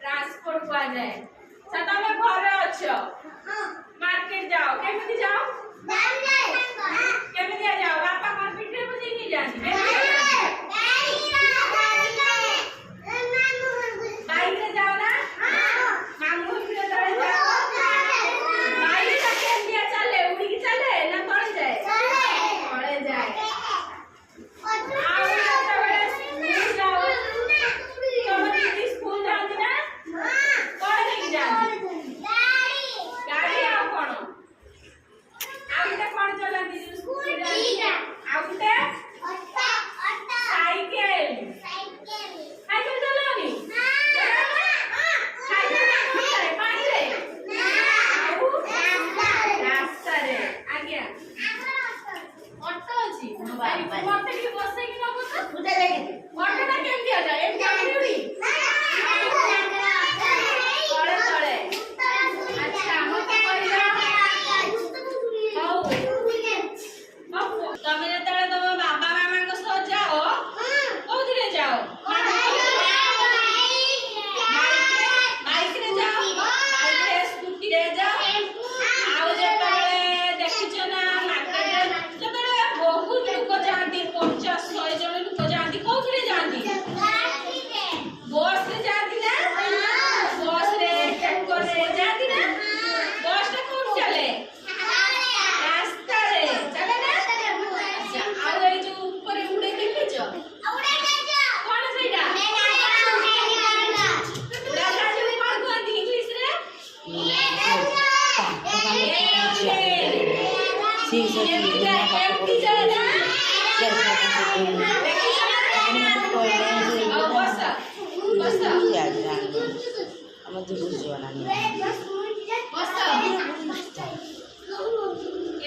transport कुआ जाए तमे घरे अच्छो मार्केट जाओ केमिति जाओ केमिति जाओ बापा मार्केट रे बुझी नहीं जानी बाइक रे जाओ ना मामू रे जाओ बाइक का केमिति चले उड़ी की चले ना तळे जाए तळे जाए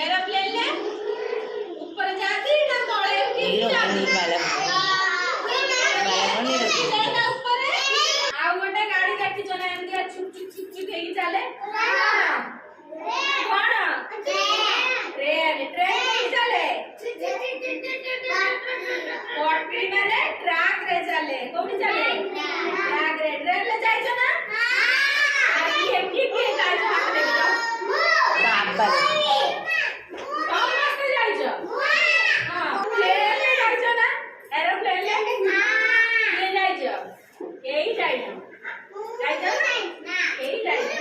एरोप्लेन ले ऊपर जाती ना तळे ऊपर आ गोटे गाड़ी देखि जने एंदिया छुक छुक छुक छुक हेई चले कोन ट्रेन ट्रेन हेई चले पटरी माने ट्रक रे चले कोठी चले ट्रक रे ट्रेन ले जाय छ ना आकी एकी के जाय छ हाथ ले जाओ बाबा कौन रास्ते जाय छ हां प्लेन ले जाय छ ना एरोप्लेन ले जाय छ एई जाय छ ना एई जाय छ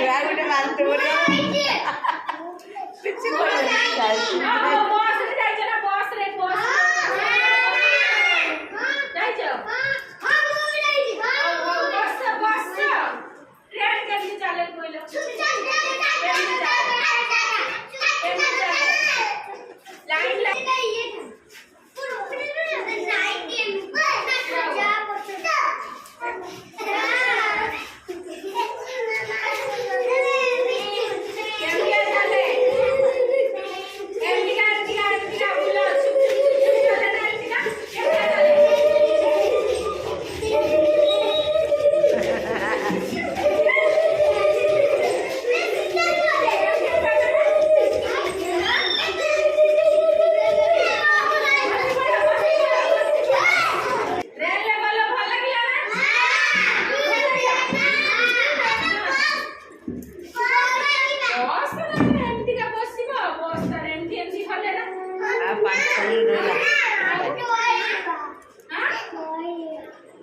यार गोटे मानते बोलियो किछि बोल बस रे जाय छ ना बस रे बस जाय छ बस ट्रेन के चले कोइलो लाइन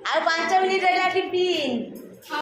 ଆଉ 5 ମିନିଟ ରହିଲା ଟିପି